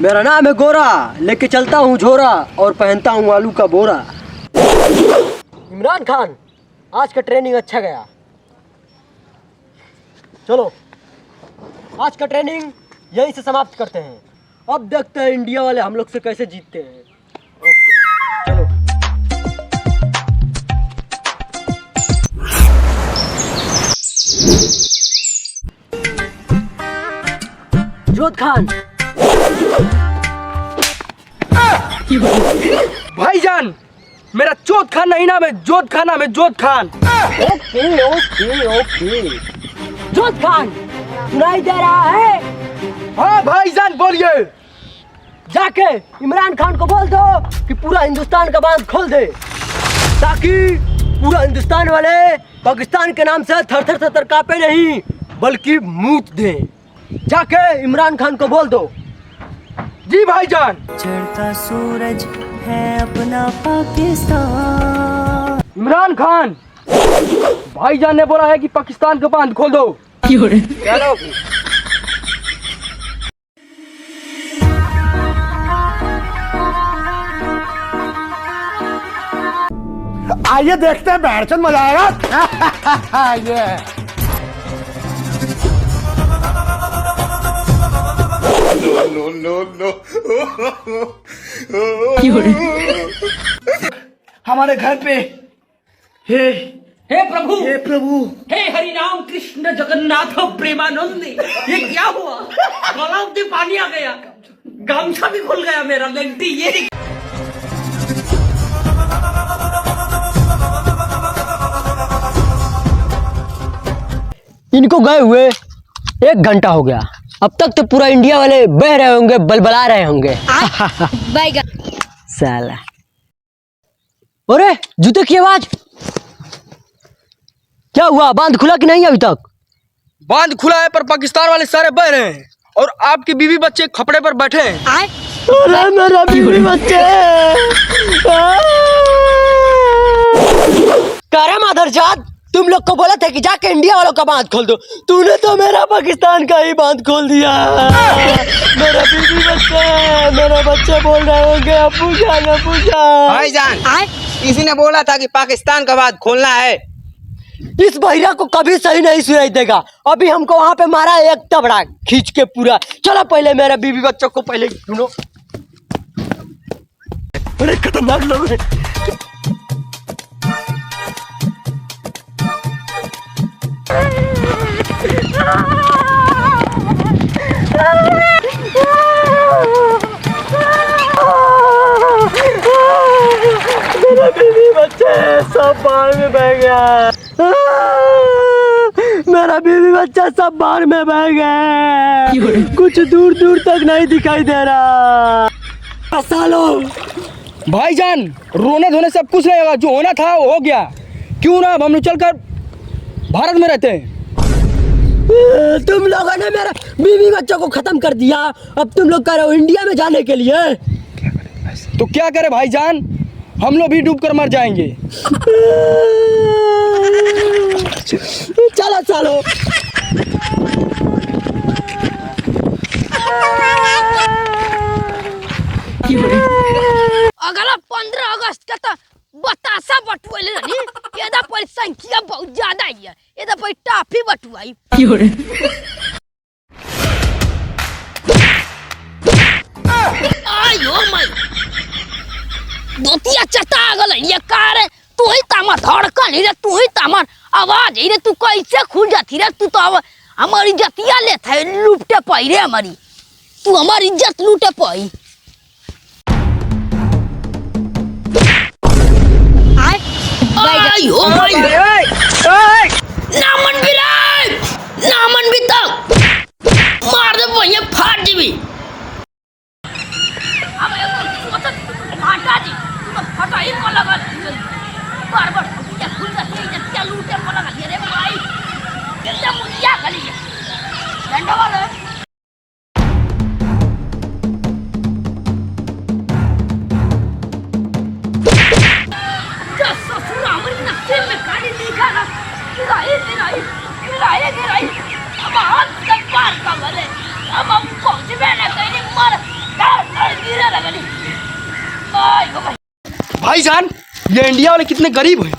मेरा नाम है गोरा, लेके चलता हूँ झोरा और पहनता हूँ आलू का बोरा। इमरान खान, आज का ट्रेनिंग अच्छा गया। चलो आज का ट्रेनिंग यहीं से समाप्त करते हैं। अब देखते हैं इंडिया वाले हम लोग से कैसे जीतते हैं। ओके चलो। जोध खान। भाईजान, मेरा चौथ खान नहीं नाम है, जोध खान नाम है, Jodh Khan. Okay okay okay. Jodh Khan सुनाई दे रहा है? हाँ भाईजान बोलिए। जाके इमरान खान को बोल दो कि पूरा हिंदुस्तान का बांध खोल दे, ताकि पूरा हिंदुस्तान वाले पाकिस्तान के नाम से थर थर थर कांपे नहीं बल्कि मूत दें। जाके इमरान खान को बोल दो। जी भाईजान। चढ़ता सूरज है अपना पाकिस्तान। इमरान खान, भाईजान ने बोला है कि पाकिस्तान का बांध खोल दो। चलो। आइए देखते हैं, बैठचंद मजा आएगा। ये हमारे घर पे हे प्रभु, हे प्रभु, हे हरि राम कृष्ण जगन्नाथ प्रेमानंद, ये क्या हुआ? गलाव में पानी आ गया, गामछा भी खुल गया मेरा। लेंटी ये इनको गए हुए 1 घंटा हो गया। अब तक तो पूरा इंडिया वाले बह रहे होंगे, बलबला रहे होंगे। साला। अरे जूते की आवाज, क्या हुआ? बांध खुला कि नहीं अभी तक? बांध खुला है पर पाकिस्तान वाले सारे बह रहे हैं और आपकी बीवी बच्चे खपड़े पर बैठे हैं। अरे मेरा बीवी बच्चे। करे माधरजात, तुम लोग को बोला था कि जाके इंडिया वालों का बांध खोल दो, तूने तो मेरा पाकिस्तान का ही बांध खोल दिया। मेरा बीवी बच्चे, मेरा बच्चे बोल रहे होंगे अब्बू जान, अब्बू जान। भाईजान, किसी ने बोला था कि पाकिस्तान का बांध खोलना है। इस बहिरा को कभी सही नहीं सुनाई देगा। अभी हमको वहाँ पे मारा एक तबड़ा खींच के पूरा। चलो पहले मेरे बीवी बच्चों को पहले सुनो। बड़े खतरनाक लोग हैं। मेरा बीवी बच्चे सब बाढ़ में बह गया। मेरा बीवी बच्चा सब बाढ़ में बह गए। कुछ दूर दूर तक नहीं दिखाई दे रहा। सालों भाईजान, रोने धोने सब कुछ नहीं होगा, जो होना था वो हो गया। क्यों ना अब हम लोग चलकर भारत में रहते हैं। तुम लोगों ने मेरा बीवी बच्चों को खत्म कर दिया, अब तुम लोग कह रहे हो इंडिया में जाने के लिए। तो क्या करे भाईजान, हम लोग भी डूब कर मर जाएंगे। चलो चलो। अगला 15 अगस्त का तो बतासा बटुआले रही। एदा पर संख्या बहुत ज्यादा है, एदा पर टाफी बटुआई। आयो माय, दोतिया चटा गल ये कार। तू ही तामा धड़कन रे, तू ही तामा आवाज रे, तू कैसे खुल जाती रे? तू तो अब हमारी इज्जतिया ले थे लूटते पाई रे हमारी। तू हमारी इज्जत लूटे पाई। आयो माय, नामन भी रे, नामन भी तक मार दे भैया, फाड़ जीबी। अब फाटा जी, तू फटा ही को लगा बार बार क्या खुल जाती है, क्या लूटे को लगा रे भाई। कितना मुझिया गली है डंडा वाला। ससुर हमारी नक्शे में गाड़ी नहीं ये इंडिया वाले कितने गरीब हैं,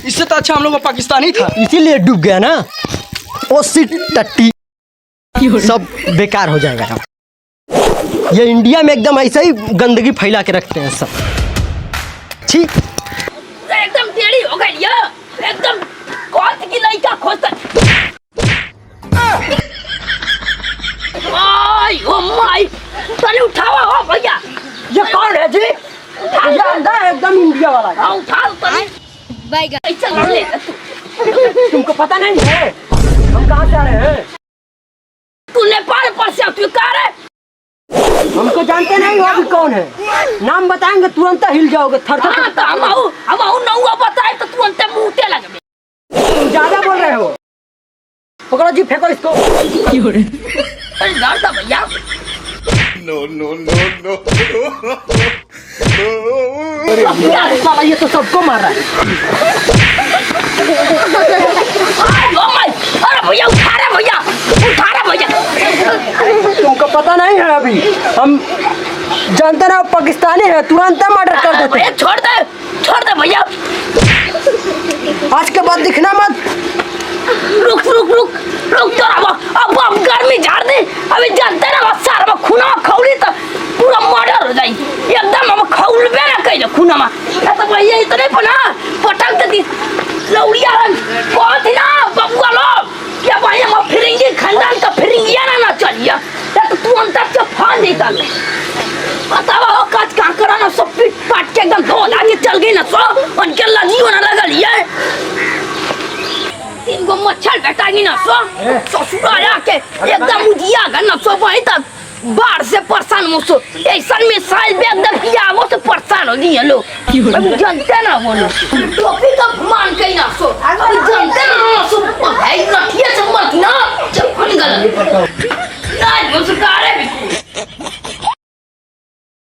इससे तो अच्छा हम लोग का पाकिस्तानी था। इसीलिए डूब गया ना। ओ सिट टट्टी, सब बेकार हो जाएगा। ये इंडिया में एकदम ऐसे ही गंदगी फैला के रखते हैं सब। छी, एकदम टेढ़ी हो गई ये, एकदम कौन की लड़का खोजता। आई ओ माय, तने उठावा हो भैया। ये कौन है जी? ये अंधा है एकदम इंडिया वाला। हाँ उठा तने। बैगा ऐसा लड़ ले तू। तुमको पता नहीं है हम कहाँ से आ रहे हैं? तू नेपाल पर से तू कहाँ है? हमको जानते नहीं हो अभी कौन है? नाम बताएंगे तुरंत हिल जाओगे थर थर। हाँ तो हम नौवा बताए तो तुरंत मुँहते लगे। तुम ज्यादा बोल रहे हो। पकड़ो जी, फेंको इसको। अरे डर था भैया। साला ये तो सबको मार रहा है। अरे भैया उठा रहे भैया, उठा रहे भैया। तुमको पता नहीं है अभी हम जानते ना पाकिस्तानी है, तुरंत मर्डर कर देते। भैया छोड़ दे भैया। आज के बाद दिखना मत। रुक तो अब हम गर्मी झाड़ दे। अभी जानते ना सारा खूना खौली तो पूरा मर्डर हो जाए एकदम। हम खौलबे ना कहीं खूना में तो भैया इतने पना पटक देती लौड़िया कौन थी ना बबुआ लोग क्या भाई हम फिरेंगे खानदान का फिरेंगे ना चलिए तो तू अंतर से फान देता बताओ काज कहाँ करा ना सब पीट पाट के एकदम धो धा के चल गई ना सो उनके लगी होना लगा लिया इनको मच्छर कटाएंगी ना सो ससुर आया के एकदम उजिया गया ना सो वहीं तक बाढ़ से परेशान मुझसे ऐसा मिसाइल भी एकदम किया वो तो परेशान हो गई लोग जानते ना वो लोग टोपी का मान के ना सो जानते ना सो है लठिया से मत ना चप्पल गलत आज मुझसे कारे भी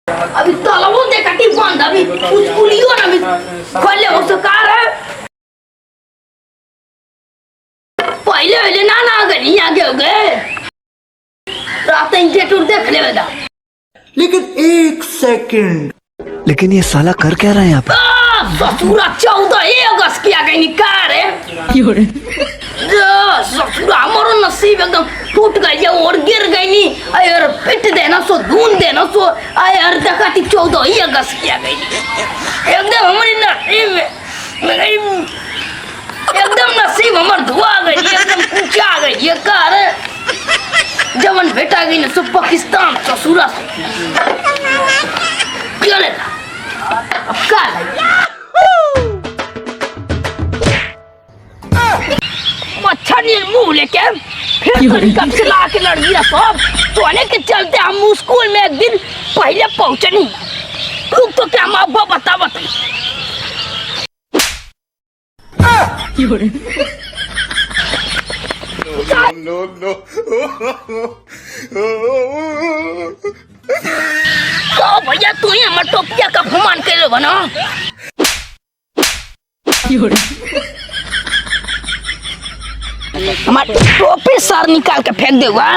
अभी तालाबों देखा कि बंद अभी कुछ पुलियो ना भी खोले मुझसे कार है पहले ना गई आगे हो गए रात इंटेटूर देख ले बेटा। लेकिन एक सेकंड, लेकिन ये साला कर क्या रहा है यहाँ पे? ससुरा 14 अगस्त की आ गई निकार है ससुरा हमारा नसीब एकदम टूट गई और गिर गई नी यार पिट देना सो धून देना सो यार देखा थी 14 अगस्त की आ गई एकदम हमारी नसीब एकदम नसीब हमार धुआ गई एकदम कुछ आ गई ये कार जवन बेटा गई ना सब पाकिस्तान ससुरा क्यों लेता अब कार मच्छर ने मुंह लेके फिर कब से ला के लड़ दिया सब तो आने के चलते हम स्कूल में एक दिन पहले पहुंचे नहीं तो क्या माँ बाप बता तो भैया तू ही हमारे टोपिया का फुमान के लो बना हमारे टोपी सर निकाल के फेंक देगा